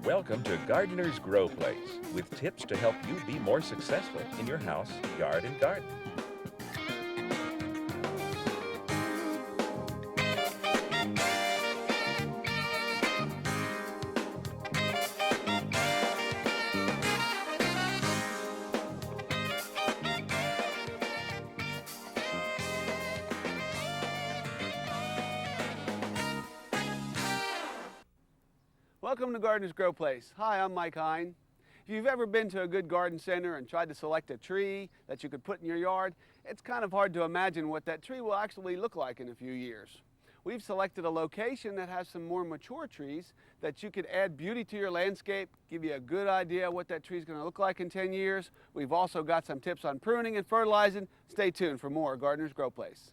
Welcome to Gardener's Growplace, with tips to help you be more successful in your house, yard, and garden. Welcome to Gardener's Growplace. Hi, I'm Mike Hine. If you've ever been to a good garden center and tried to select a tree that you could put in your yard, it's kind of hard to imagine what that tree will actually look like in a few years. We've selected a location that has some more mature trees that you could add beauty to your landscape, give you a good idea what that tree is going to look like in 10 years. We've also got some tips on pruning and fertilizing. Stay tuned for more Gardener's Growplace.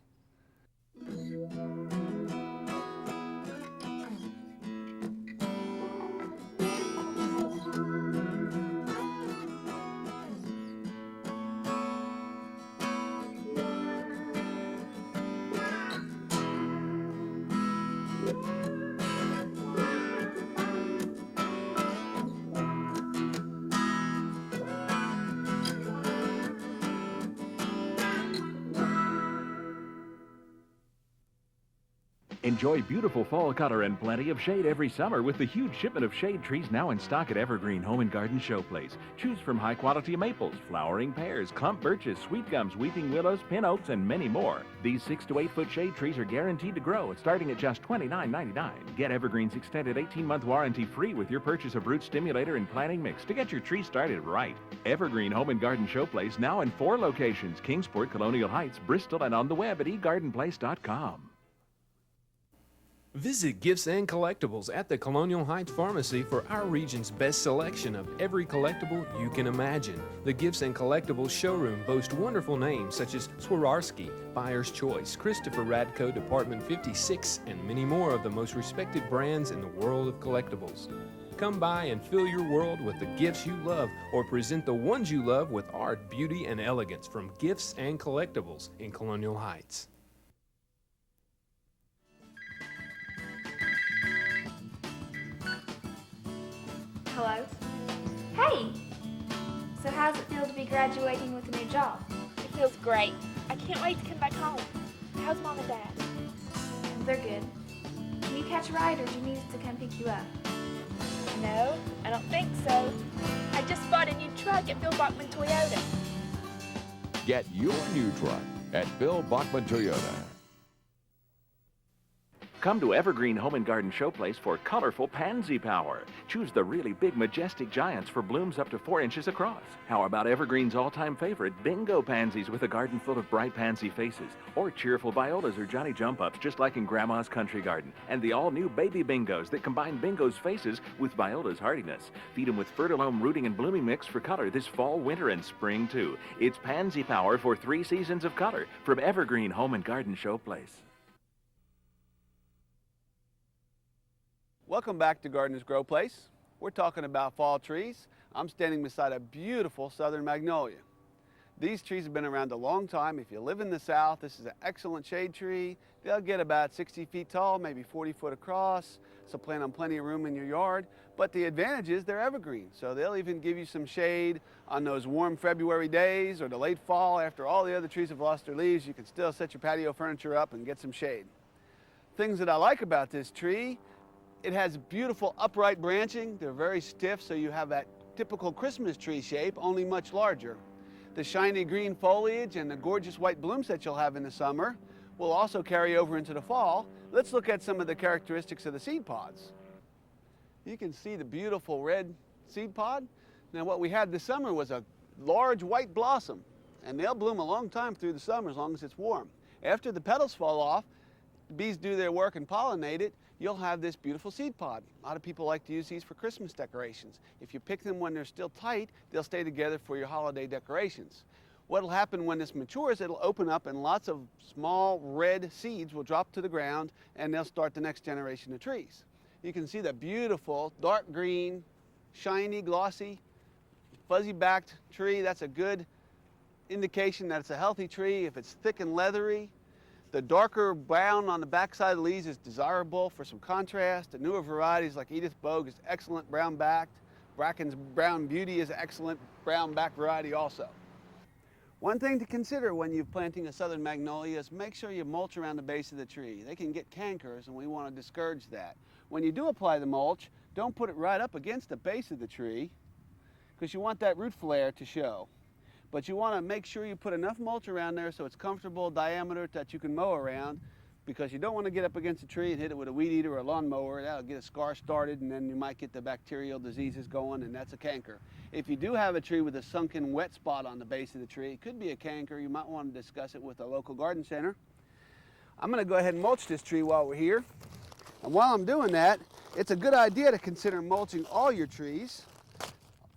Enjoy beautiful fall color and plenty of shade every summer with the huge shipment of shade trees now in stock at Evergreen Home and Garden Showplace. Choose from high-quality maples, flowering pears, clump birches, sweet gums, weeping willows, pin oaks, and many more. These 6 to 8 foot shade trees are guaranteed to grow, starting at just $29.99. Get Evergreen's extended 18-month warranty free with your purchase of root stimulator and planting mix to get your tree started right. Evergreen Home and Garden Showplace now in 4 locations: Kingsport, Colonial Heights, Bristol, and on the web at egardenplace.com. Visit Gifts and Collectibles at the Colonial Heights Pharmacy for our region's best selection of every collectible you can imagine. The Gifts and Collectibles showroom boasts wonderful names such as Swarovski, Buyer's Choice, Christopher Radko, Department 56, and many more of the most respected brands in the world of collectibles. Come by and fill your world with the gifts you love, or present the ones you love with art, beauty, and elegance from Gifts and Collectibles in Colonial Heights. Hello? Hey! So how's it feel to be graduating with a new job? It feels great. I can't wait to come back home. How's Mom and Dad? They're good. Can you catch a ride or do you need us to come pick you up? No, I don't think so. I just bought a new truck at Bill Bachman Toyota. Get your new truck at Bill Bachman Toyota. Come to Evergreen Home and Garden Showplace for colorful pansy power. Choose the really big, majestic giants for blooms up to 4 inches across. How about Evergreen's all-time favorite, bingo pansies with a garden full of bright pansy faces? Or cheerful violas or Johnny jump-ups, just like in Grandma's country garden. And the all-new baby bingos that combine bingo's faces with viola's hardiness. Feed them with Fertilome rooting and blooming mix for color this fall, winter, and spring, too. It's pansy power for 3 seasons of color from Evergreen Home and Garden Showplace. Welcome back to Gardener's Growplace. We're talking about fall trees. I'm standing beside a beautiful southern magnolia. These trees have been around a long time. If you live in the South, this is an excellent shade tree. They'll get about 60 feet tall, maybe 40 foot across, so plan on plenty of room in your yard. But the advantage is they're evergreen, so they'll even give you some shade on those warm February days or the late fall after all the other trees have lost their leaves. You can still set your patio furniture up and get some shade. Things that I like about this tree: it has beautiful upright branching. They're very stiff, so you have that typical Christmas tree shape, only much larger. The shiny green foliage and the gorgeous white blooms that you'll have in the summer will also carry over into the fall. Let's look at some of the characteristics of the seed pods. You can see the beautiful red seed pod. Now, what we had this summer was a large white blossom, and they'll bloom a long time through the summer as long as it's warm. After the petals fall off, the bees do their work and pollinate it, you'll have this beautiful seed pod. A lot of people like to use these for Christmas decorations. If you pick them when they're still tight, they'll stay together for your holiday decorations. What'll happen when this matures, it'll open up and lots of small red seeds will drop to the ground and they'll start the next generation of trees. You can see the beautiful dark green, shiny, glossy, fuzzy-backed tree. That's a good indication that it's a healthy tree. If it's thick and leathery, The darker brown on the backside of the leaves is desirable for some contrast. The newer varieties like Edith Bogue is excellent brown backed. Bracken's Brown Beauty is an excellent brown back variety also. One thing to consider when you're planting a southern magnolia is make sure you mulch around the base of the tree. They can get cankers and we want to discourage that. When you do apply the mulch, don't put it right up against the base of the tree because you want that root flare to show. But you want to make sure you put enough mulch around there so it's comfortable diameter that you can mow around, because you don't want to get up against a tree and hit it with a weed eater or a lawnmower. That'll get a scar started and then you might get the bacterial diseases going, and that's a canker. If you do have a tree with a sunken wet spot on the base of the tree, it could be a canker. You might want to discuss it with a local garden center. I'm going to go ahead and mulch this tree while we're here. And while I'm doing that, it's a good idea to consider mulching all your trees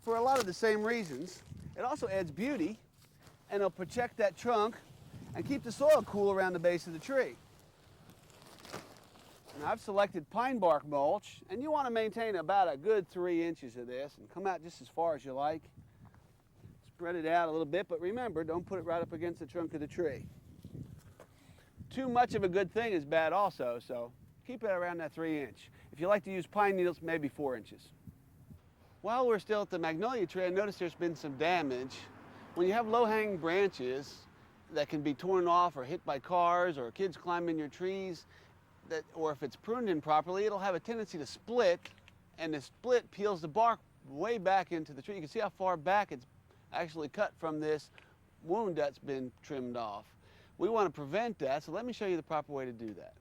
for a lot of the same reasons. It also adds beauty and it'll protect that trunk and keep the soil cool around the base of the tree. Now, I've selected pine bark mulch, and you want to maintain about a good 3 inches of this and come out just as far as you like. Spread it out a little bit, but remember, don't put it right up against the trunk of the tree. Too much of a good thing is bad also, so keep it around that 3 inch. If you like to use pine needles, maybe 4 inches. While we're still at the magnolia tree, I noticed there's been some damage. When you have low-hanging branches that can be torn off or hit by cars or kids climb in your trees, or if it's pruned improperly, it'll have a tendency to split, and the split peels the bark way back into the tree. You can see how far back it's actually cut from this wound that's been trimmed off. We want to prevent that, so let me show you the proper way to do that.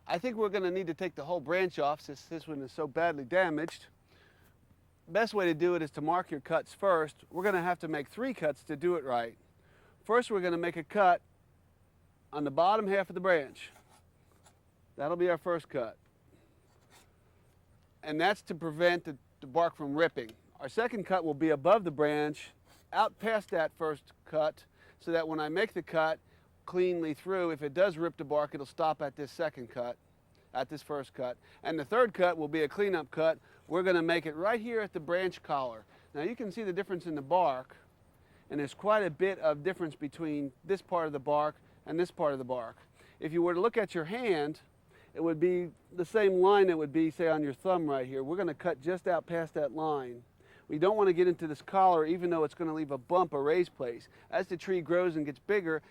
I think we're going to need to take the whole branch off since this one is so badly damaged. Best way to do it is to mark your cuts first. We're going to have to make 3 cuts to do it right. First, we're going to make a cut on the bottom half of the branch. That'll be our first cut. And that's to prevent the bark from ripping. Our second cut will be above the branch, out past that first cut, so that when I make the cut cleanly through, if it does rip the bark, it'll stop at this second cut, at this first cut. And the third cut will be a cleanup cut. We're going to make it right here at the branch collar. Now you can see the difference in the bark, and there's quite a bit of difference between this part of the bark and this part of the bark. If you were to look at your hand, it would be the same line that would be, say, on your thumb right here. We're going to cut just out past that line. We don't want to get into this collar, even though it's going to leave a bump, a raised place. As the tree grows and gets bigger,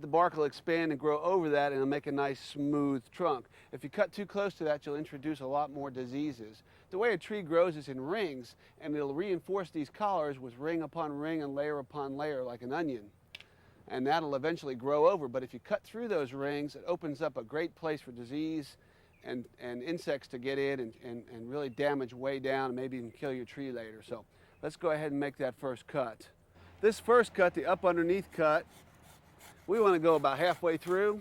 the bark will expand and grow over that, and it'll make a nice smooth trunk. If you cut too close to that, you'll introduce a lot more diseases. The way a tree grows is in rings, and it'll reinforce these collars with ring upon ring and layer upon layer like an onion. And that'll eventually grow over. But if you cut through those rings, it opens up a great place for disease and insects to get in and really damage way down and maybe even kill your tree later. So let's go ahead and make that first cut. This first cut, the up underneath cut, we want to go about halfway through.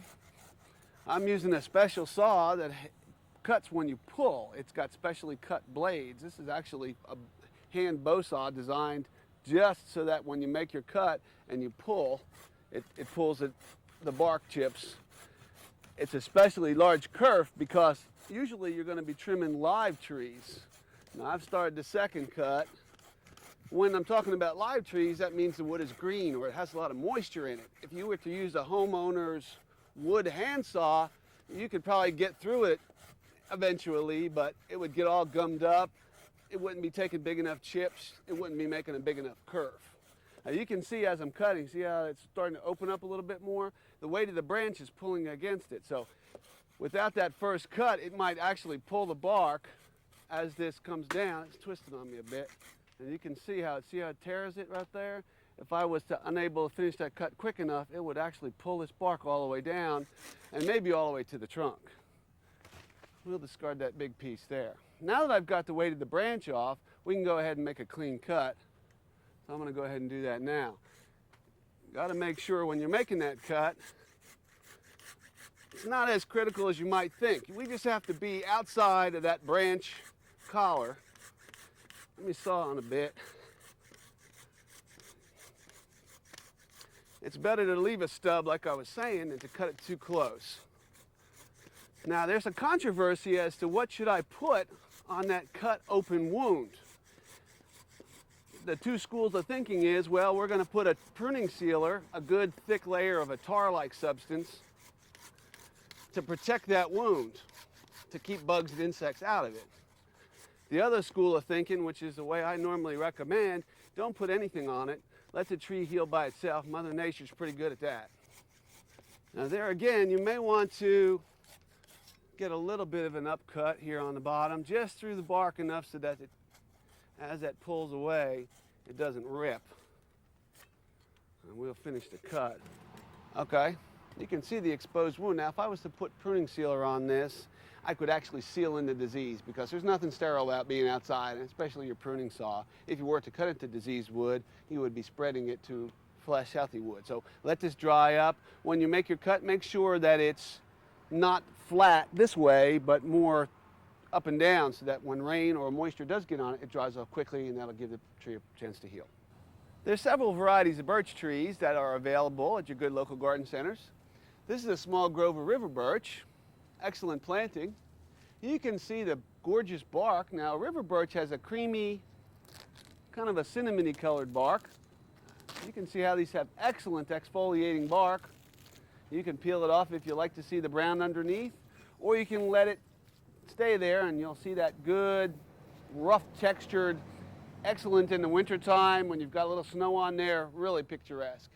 I'm using a special saw that cuts when you pull. It's got specially cut blades. This is actually a hand bow saw designed just so that when you make your cut and you pull, it pulls the bark chips. It's especially large kerf because usually you're going to be trimming live trees. Now I've started the second cut. When I'm talking about live trees, that means the wood is green or it has a lot of moisture in it. If you were to use a homeowner's wood handsaw, you could probably get through it eventually, but it would get all gummed up. It wouldn't be taking big enough chips. It wouldn't be making a big enough kerf. Now you can see as I'm cutting, see how it's starting to open up a little bit more? The weight of the branch is pulling against it. So without that first cut, it might actually pull the bark as this comes down. It's twisting on me a bit. And you can see how it tears it right there? If I was unable to finish that cut quick enough, it would actually pull this bark all the way down and maybe all the way to the trunk. We'll discard that big piece there. Now that I've got the weight of the branch off, we can go ahead and make a clean cut. So I'm going to go ahead and do that now. Got to make sure when you're making that cut, it's not as critical as you might think. We just have to be outside of that branch collar. Let me saw on a bit. It's better to leave a stub, like I was saying, than to cut it too close. Now, there's a controversy as to what should I put on that cut open wound. The two schools of thinking is, well, we're going to put a pruning sealer, a good thick layer of a tar-like substance, to protect that wound, to keep bugs and insects out of it. The other school of thinking, which is the way I normally recommend, don't put anything on it. Let the tree heal by itself. Mother Nature's pretty good at that. Now there again, you may want to get a little bit of an upcut here on the bottom, just through the bark enough so that as that pulls away, it doesn't rip. And we'll finish the cut. Okay, you can see the exposed wound. Now if I was to put pruning sealer on this, I could actually seal in the disease because there's nothing sterile about being outside, and especially your pruning saw. If you were to cut into diseased wood, you would be spreading it to fresh, healthy wood. So let this dry up. When you make your cut, make sure that it's not flat this way, but more up and down so that when rain or moisture does get on it, it dries off quickly and that'll give the tree a chance to heal. There's several varieties of birch trees that are available at your good local garden centers. This is a small grove of river birch. Excellent planting. You can see the gorgeous bark. Now, river birch has a creamy, kind of a cinnamony colored bark. You can see how these have excellent exfoliating bark. You can peel it off if you like to see the brown underneath, or you can let it stay there and you'll see that good, rough textured, excellent in the wintertime when you've got a little snow on there, really picturesque.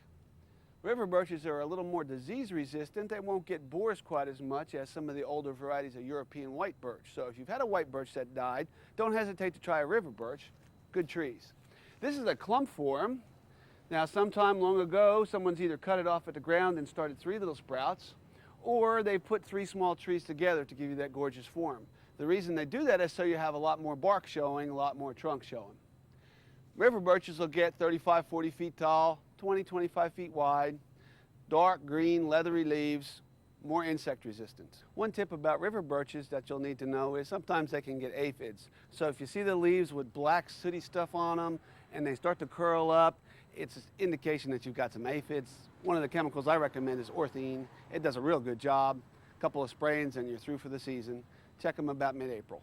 River birches are a little more disease resistant. They won't get borers quite as much as some of the older varieties of European white birch. So if you've had a white birch that died, don't hesitate to try a river birch. Good trees. This is a clump form. Now sometime long ago, someone's either cut it off at the ground and started 3 little sprouts, or they put 3 small trees together to give you that gorgeous form. The reason they do that is so you have a lot more bark showing, a lot more trunk showing. River birches will get 35, 40 feet tall, 20, 25 feet wide, dark green, leathery leaves, more insect resistant. One tip about river birches that you'll need to know is sometimes they can get aphids. So if you see the leaves with black sooty stuff on them and they start to curl up, it's an indication that you've got some aphids. One of the chemicals I recommend is orthene. It does a real good job. A couple of sprayings and you're through for the season. Check them about mid-April.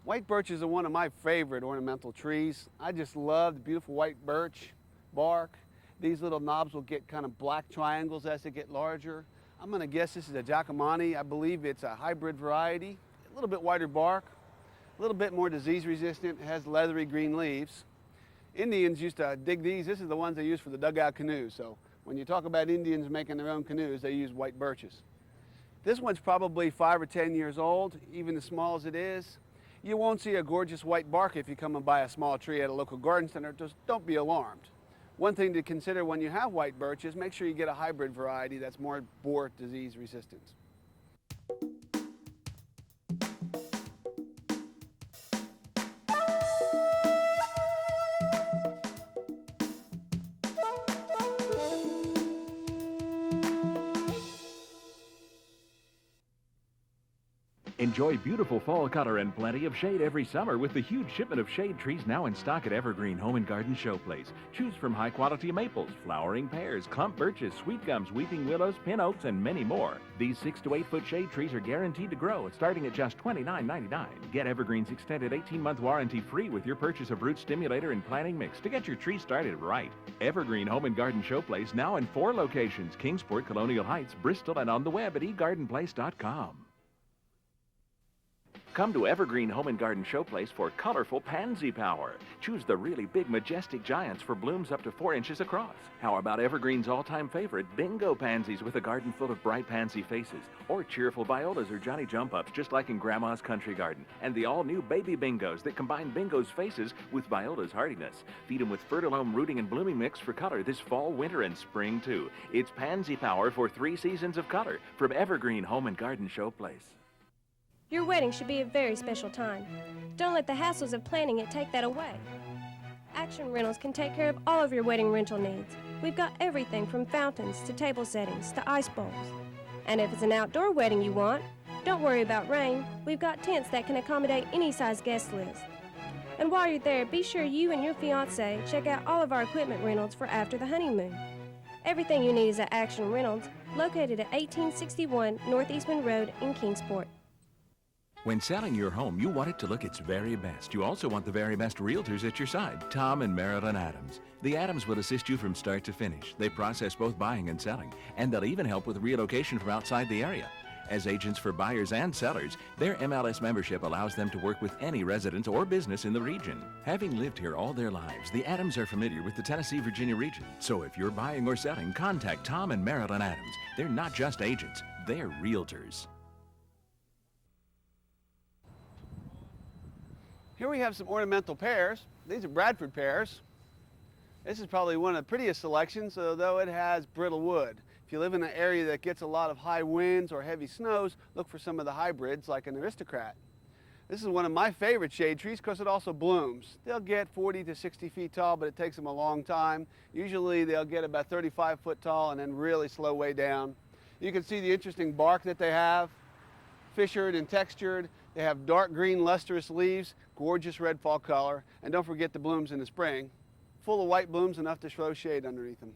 White birches are one of my favorite ornamental trees. I just love the beautiful white birch bark. These little knobs will get kind of black triangles as they get larger. I'm going to guess this is a Giacometti. I believe it's a hybrid variety. A little bit wider bark, a little bit more disease resistant. It has leathery green leaves. Indians used to dig these. This is the ones they use for the dugout canoes. So when you talk about Indians making their own canoes, they use white birches. This one's probably 5 or 10 years old, even as small as it is. You won't see a gorgeous white bark if you come and buy a small tree at a local garden center. Just don't be alarmed. One thing to consider when you have white birch is make sure you get a hybrid variety that's more borer disease resistant. Enjoy beautiful fall color and plenty of shade every summer with the huge shipment of shade trees now in stock at Evergreen Home and Garden Showplace. Choose from high-quality maples, flowering pears, clump birches, sweet gums, weeping willows, pin oaks, and many more. These 6 to 8 foot shade trees are guaranteed to grow, starting at just $29.99. Get Evergreen's extended 18-month warranty free with your purchase of root stimulator and planting mix to get your tree started right. Evergreen Home and Garden Showplace now in 4 locations: Kingsport, Colonial Heights, Bristol, and on the web at egardenplace.com. Come to Evergreen Home and Garden Showplace for colorful pansy power. Choose the really big, majestic giants for blooms up to 4 inches across. How about Evergreen's all-time favorite, bingo pansies with a garden full of bright pansy faces? Or cheerful violas or Johnny jump-ups, just like in Grandma's country garden. And the all-new baby bingos that combine bingo's faces with viola's hardiness. Feed them with Fertilome rooting and blooming mix for color this fall, winter, and spring, too. It's pansy power for 3 seasons of color from Evergreen Home and Garden Showplace. Your wedding should be a very special time. Don't let the hassles of planning it take that away. Action Rentals can take care of all of your wedding rental needs. We've got everything from fountains to table settings to ice bowls. And if it's an outdoor wedding you want, don't worry about rain. We've got tents that can accommodate any size guest list. And while you're there, be sure you and your fiancé check out all of our equipment rentals for after the honeymoon. Everything you need is at Action Reynolds, located at 1861 North Eastman Road in Kingsport. When selling your home, you want it to look its very best. You also want the very best realtors at your side, Tom and Marilyn Adams. The Adams will assist you from start to finish. They process both buying and selling, and they'll even help with relocation from outside the area. As agents for buyers and sellers, their MLS membership allows them to work with any resident or business in the region. Having lived here all their lives, the Adams are familiar with the Tennessee-Virginia region. So if you're buying or selling, contact Tom and Marilyn Adams. They're not just agents, they're realtors. Here we have some ornamental pears. These are Bradford pears. This is probably one of the prettiest selections, although it has brittle wood. If you live in an area that gets a lot of high winds or heavy snows, look for some of the hybrids like an aristocrat. This is one of my favorite shade trees because it also blooms. They'll get 40 to 60 feet tall, but it takes them a long time. Usually they'll get about 35 foot tall and then really slow way down. You can see the interesting bark that they have, fissured and textured. They have dark green lustrous leaves, gorgeous red fall color, and don't forget the blooms in the spring. Full of white blooms enough to throw shade underneath them.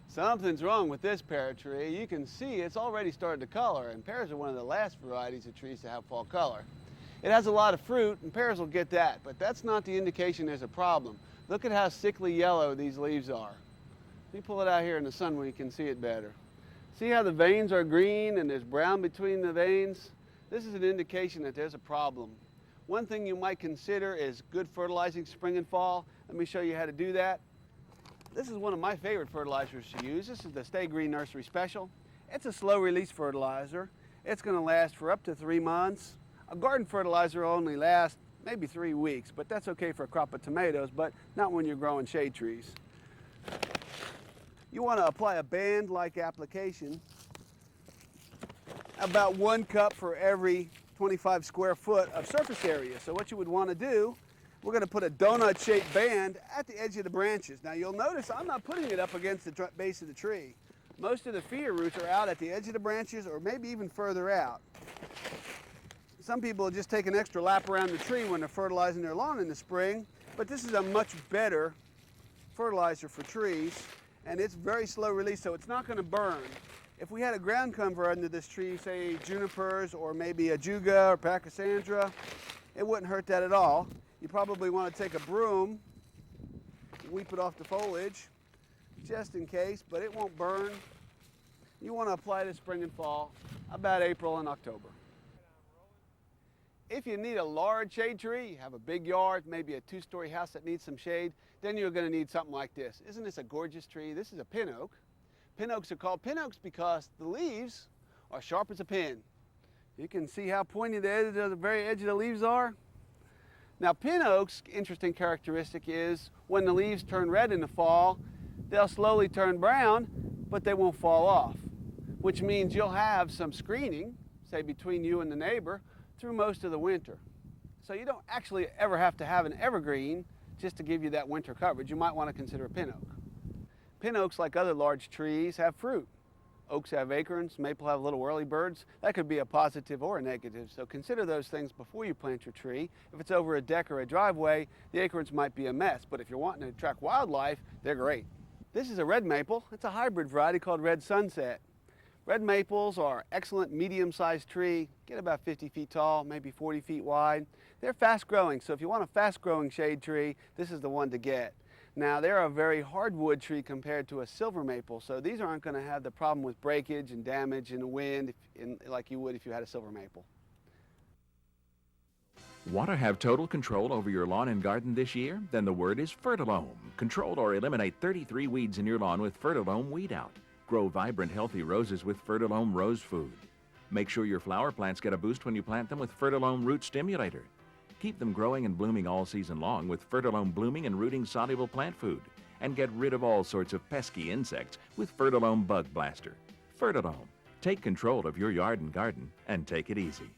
Something's wrong with this pear tree. You can see it's already started to color, and pears are one of the last varieties of trees to have fall color. It has a lot of fruit, and pears will get that, but that's not the indication there's a problem. Look at how sickly yellow these leaves are. Let me pull it out here in the sun where you can see it better. See how the veins are green and there's brown between the veins? This is an indication that there's a problem. One thing you might consider is good fertilizing spring and fall. Let me show you how to do that. This is one of my favorite fertilizers to use. This is the Stay Green Nursery Special. It's a slow release fertilizer. It's going to last for up to 3 months. A garden fertilizer will only last maybe 3 weeks, but that's okay for a crop of tomatoes, but not when you're growing shade trees. You want to apply a band-like application, about 1 cup for every 25 square foot of surface area. So what you would want to do, we're going to put a donut-shaped band at the edge of the branches. Now you'll notice I'm not putting it up against the base of the tree. Most of the feeder roots are out at the edge of the branches or maybe even further out. Some people will just take an extra lap around the tree when they're fertilizing their lawn in the spring, but this is a much better fertilizer for trees, and it's very slow release, so it's not going to burn. If we had a ground cover under this tree, say junipers or maybe a juga or pachysandra, it wouldn't hurt that at all. You probably want to take a broom, weep it off the foliage, just in case, but it won't burn. You want to apply this spring and fall, about April and October. If you need a large shade tree, you have a big yard, maybe a 2-story house that needs some shade, then you're going to need something like this. Isn't this a gorgeous tree? This is a pin oak. Pin oaks are called pin oaks because the leaves are sharp as a pin. You can see how pointy the very edge of the leaves are. Now pin oaks, interesting characteristic is when the leaves turn red in the fall, they'll slowly turn brown, but they won't fall off, which means you'll have some screening, say between you and the neighbor, through most of the winter. So you don't actually ever have to have an evergreen just to give you that winter coverage. You might want to consider a pin oak. Pin oaks, like other large trees, have fruit. Oaks have acorns, maple have little whirlybirds. That could be a positive or a negative, so consider those things before you plant your tree. If it's over a deck or a driveway, the acorns might be a mess, but if you're wanting to attract wildlife, they're great. This is a red maple. It's a hybrid variety called Red Sunset. Red maples are excellent medium-sized tree, get about 50 feet tall, maybe 40 feet wide. They're fast-growing, so if you want a fast-growing shade tree, this is the one to get. Now, they're a very hardwood tree compared to a silver maple, so these aren't going to have the problem with breakage and damage in the wind like you would if you had a silver maple. Want to have total control over your lawn and garden this year? Then the word is Fertilome. Control or eliminate 33 weeds in your lawn with Fertilome Weed Out. Grow vibrant, healthy roses with Fertilome Rose Food. Make sure your flower plants get a boost when you plant them with Fertilome Root Stimulator. Keep them growing and blooming all season long with Fertilome Blooming and Rooting Soluble Plant Food. And get rid of all sorts of pesky insects with Fertilome Bug Blaster. Fertilome. Take control of your yard and garden and take it easy.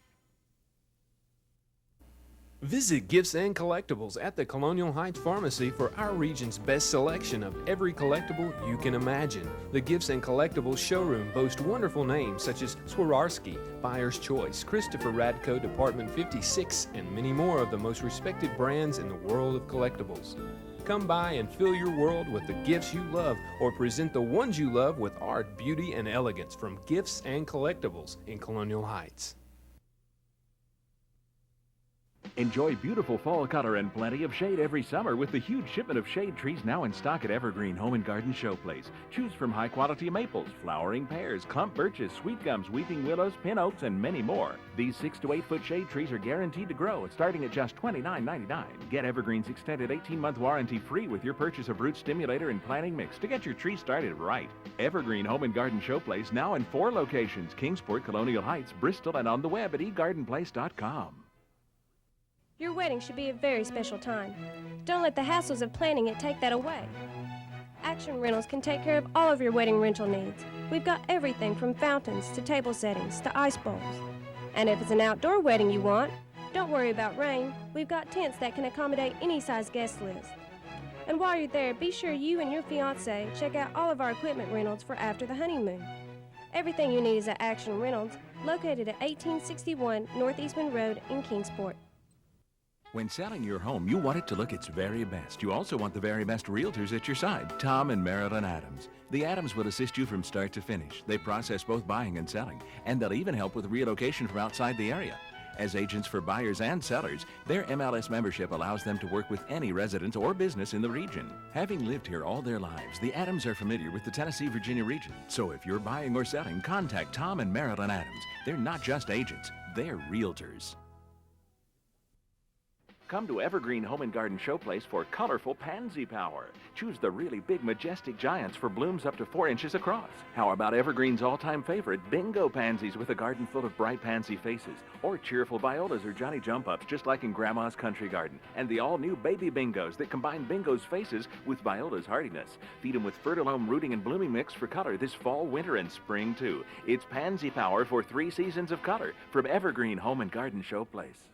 Visit Gifts and Collectibles at the Colonial Heights Pharmacy for our region's best selection of every collectible you can imagine. The Gifts and Collectibles showroom boasts wonderful names such as Swarovski, Buyer's Choice, Christopher Radko, Department 56, and many more of the most respected brands in the world of collectibles. Come by and fill your world with the gifts you love or present the ones you love with art, beauty, and elegance from Gifts and Collectibles in Colonial Heights. Enjoy beautiful fall color and plenty of shade every summer with the huge shipment of shade trees now in stock at Evergreen Home and Garden Showplace. Choose from high-quality maples, flowering pears, clump birches, sweet gums, weeping willows, pin oaks, and many more. These 6 to 8 foot shade trees are guaranteed to grow, starting at just $29.99. Get Evergreen's extended 18-month warranty free with your purchase of root stimulator and planting mix to get your tree started right. Evergreen Home and Garden Showplace now in 4 locations: Kingsport, Colonial Heights, Bristol, and on the web at egardenplace.com. Your wedding should be a very special time. Don't let the hassles of planning it take that away. Action Rentals can take care of all of your wedding rental needs. We've got everything from fountains to table settings to ice bowls. And if it's an outdoor wedding you want, don't worry about rain. We've got tents that can accommodate any size guest list. And while you're there, be sure you and your fiancé check out all of our equipment rentals for after the honeymoon. Everything you need is at Action Reynolds, located at 1861 North Eastman Road in Kingsport. When selling your home, you want it to look its very best. You also want the very best realtors at your side, Tom and Marilyn Adams. The Adams will assist you from start to finish. They process both buying and selling, and they'll even help with relocation from outside the area. As agents for buyers and sellers, their MLS membership allows them to work with any resident or business in the region. Having lived here all their lives, the Adams are familiar with the Tennessee-Virginia region. So if you're buying or selling, contact Tom and Marilyn Adams. They're not just agents, they're realtors. Come to Evergreen Home and Garden Showplace for colorful pansy power. Choose the really big, majestic giants for blooms up to 4 inches across. How about Evergreen's all-time favorite, bingo pansies with a garden full of bright pansy faces? Or cheerful violas or Johnny jump-ups, just like in Grandma's country garden. And the all-new baby bingos that combine bingo's faces with viola's hardiness. Feed them with Fertilome rooting and blooming mix for color this fall, winter, and spring, too. It's pansy power for 3 seasons of color from Evergreen Home and Garden Showplace.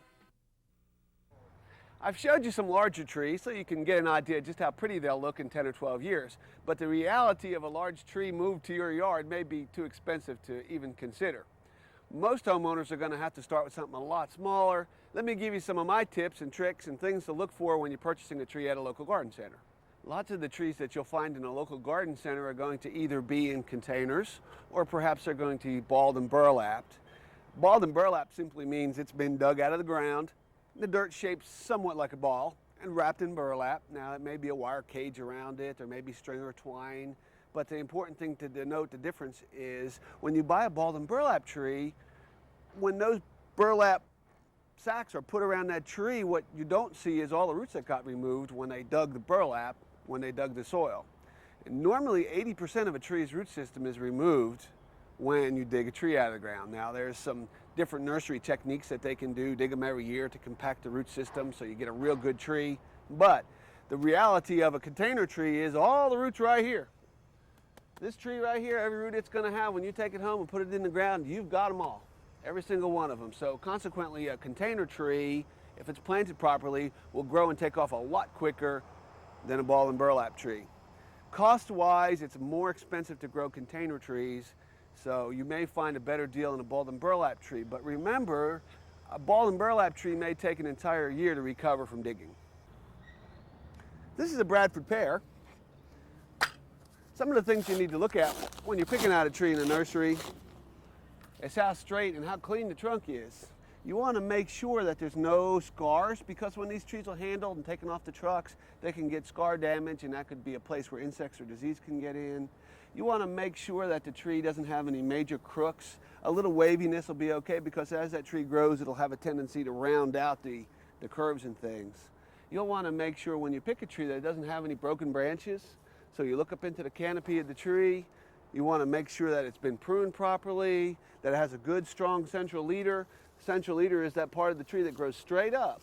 I've showed you some larger trees so you can get an idea just how pretty they'll look in 10 or 12 years. But the reality of a large tree moved to your yard may be too expensive to even consider. Most homeowners are going to have to start with something a lot smaller. Let me give you some of my tips and tricks and things to look for when you're purchasing a tree at a local garden center. Lots of the trees that you'll find in a local garden center are going to either be in containers or perhaps they're going to be balled and burlapped. Balled and burlapped simply means it's been dug out of the ground. The dirt shaped somewhat like a ball and wrapped in burlap. Now it may be a wire cage around it or maybe string or twine, but the important thing to denote the difference is when you buy a balled and burlap tree, when those burlap sacks are put around that tree, what you don't see is all the roots that got removed when they dug the burlap, when they dug the soil. And normally 80% of a tree's root system is removed when you dig a tree out of the ground. Now there's some different nursery techniques that they can do, dig them every year to compact the root system so you get a real good tree. But the reality of a container tree is all the roots right here. This tree right here, every root it's gonna have, when you take it home and put it in the ground, you've got them all, every single one of them. So consequently, a container tree, if it's planted properly, will grow and take off a lot quicker than a ball and burlap tree. Cost-wise, it's more expensive to grow container trees, so you may find a better deal in a balled and burlap tree. But remember, a balled and burlap tree may take an entire year to recover from digging. This is a Bradford pear. Some of the things you need to look at when you're picking out a tree in a nursery is how straight and how clean the trunk is. You want to make sure that there's no scars, because when these trees are handled and taken off the trucks, they can get scar damage, and that could be a place where insects or disease can get in. You want to make sure that the tree doesn't have any major crooks. A little waviness will be okay, because as that tree grows, it'll have a tendency to round out the curves and things. You'll want to make sure when you pick a tree that it doesn't have any broken branches. So you look up into the canopy of the tree. You want to make sure that it's been pruned properly, that it has a good, strong central leader. Central leader is that part of the tree that grows straight up.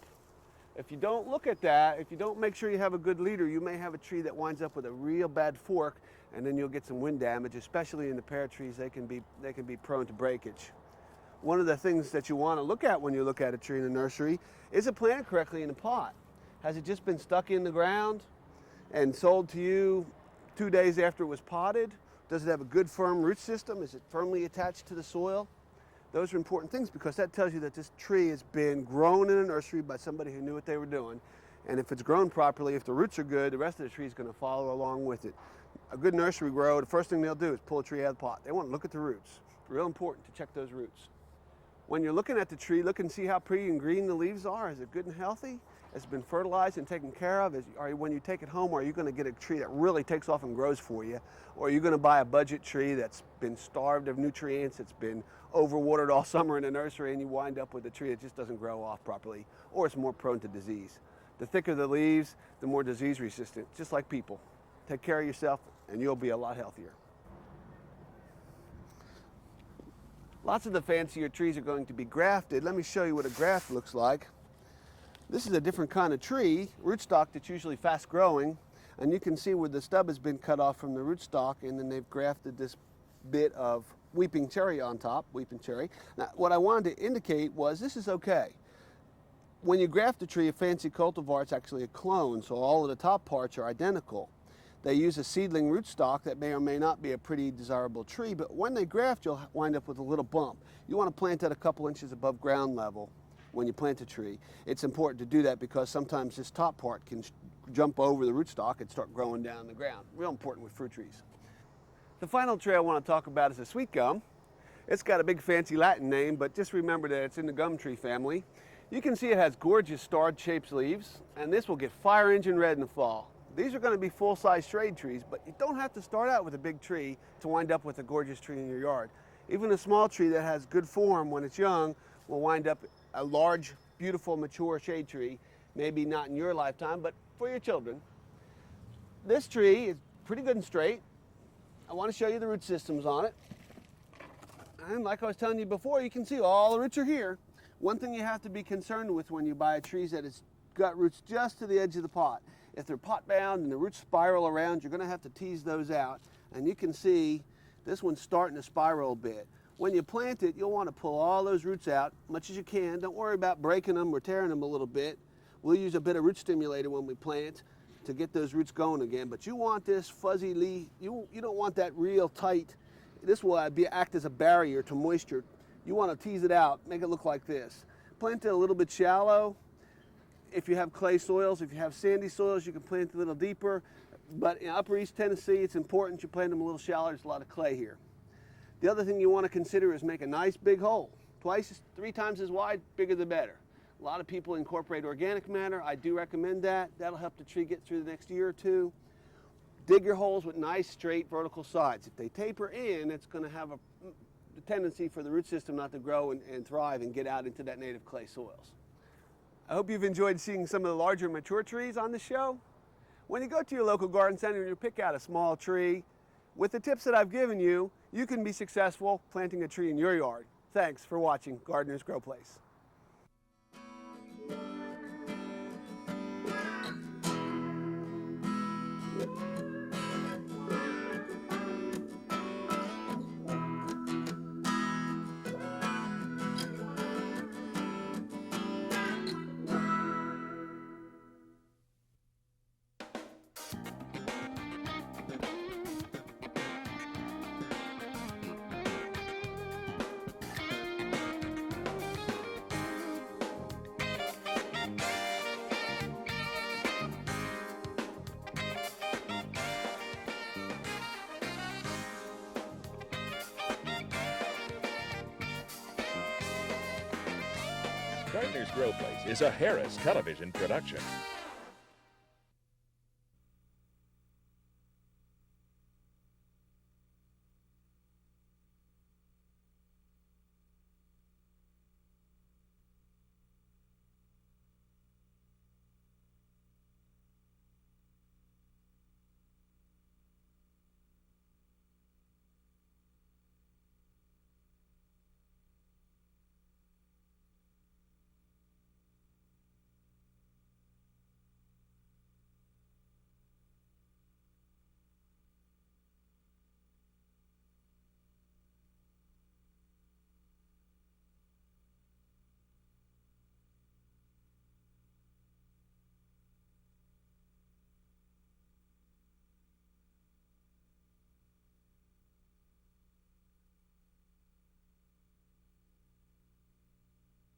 If you don't look at that, if you don't make sure you have a good leader, you may have a tree that winds up with a real bad fork, and then you'll get some wind damage, especially in the pear trees. They can be prone to breakage. One of the things that you want to look at when you look at a tree in a nursery is it planted correctly in a pot? Has it just been stuck in the ground and sold to you 2 days after it was potted? Does it have a good firm root system? Is it firmly attached to the soil? Those are important things, because that tells you that this tree has been grown in a nursery by somebody who knew what they were doing. And if it's grown properly, if the roots are good, the rest of the tree is going to follow along with it. A good nursery grower, the first thing they'll do is pull a tree out of the pot. They want to look at the roots. Real important to check those roots. When you're looking at the tree, look and see how pretty and green the leaves are. Is it good and healthy? Has it been fertilized and taken care of? When you take it home, are you going to get a tree that really takes off and grows for you? Or are you going to buy a budget tree that's been starved of nutrients, it's been overwatered all summer in a nursery, and you wind up with a tree that just doesn't grow off properly, or it's more prone to disease? The thicker the leaves, the more disease resistant, just like people. Take care of yourself and you'll be a lot healthier. Lots of the fancier trees are going to be grafted. Let me show you what a graft looks like. This is a different kind of tree, rootstock that's usually fast growing, and you can see where the stub has been cut off from the rootstock, and then they've grafted this bit of weeping cherry on top, weeping cherry. Now, what I wanted to indicate was this is okay. When you graft a tree, a fancy cultivar, it's actually a clone, so all of the top parts are identical. They use a seedling rootstock that may or may not be a pretty desirable tree, but when they graft, you'll wind up with a little bump. You want to plant it a couple inches above ground level when you plant a tree. It's important to do that because sometimes this top part can jump over the rootstock and start growing down the ground. Real important with fruit trees. The final tree I want to talk about is a sweet gum. It's got a big fancy Latin name, but just remember that it's in the gum tree family. You can see it has gorgeous star-shaped leaves, and this will get fire engine red in the fall. These are going to be full-size shade trees, but you don't have to start out with a big tree to wind up with a gorgeous tree in your yard. Even a small tree that has good form when it's young will wind up a large, beautiful, mature shade tree, maybe not in your lifetime, but for your children. This tree is pretty good and straight. I want to show you the root systems on it. And like I was telling you before, you can see all the roots are here. One thing you have to be concerned with when you buy a tree is that it's got roots just to the edge of the pot. If they're pot bound and the roots spiral around, you're going to have to tease those out. And you can see this one's starting to spiral a bit. When you plant it, you'll want to pull all those roots out much as you can. Don't worry about breaking them or tearing them a little bit. We'll use a bit of root stimulator when we plant to get those roots going again. But you want this fuzzy leaf. You don't want that real tight. This will act as a barrier to moisture. You want to tease it out, make it look like this. Plant it a little bit shallow. If you have clay soils, if you have sandy soils, you can plant a little deeper. But in Upper East Tennessee, it's important you plant them a little shallower. There's a lot of clay here. The other thing you want to consider is make a nice big hole. 3 times as wide, bigger the better. A lot of people incorporate organic matter. I do recommend that. That'll help the tree get through the next year or two. Dig your holes with nice, straight, vertical sides. If they taper in, it's going to have a tendency for the root system not to grow and thrive and get out into that native clay soils. I hope you've enjoyed seeing some of the larger mature trees on the show. When you go to your local garden center and you pick out a small tree, with the tips that I've given you, you can be successful planting a tree in your yard. Thanks for watching Gardener's Growplace. Gardener's Growplace is a Harris Television production.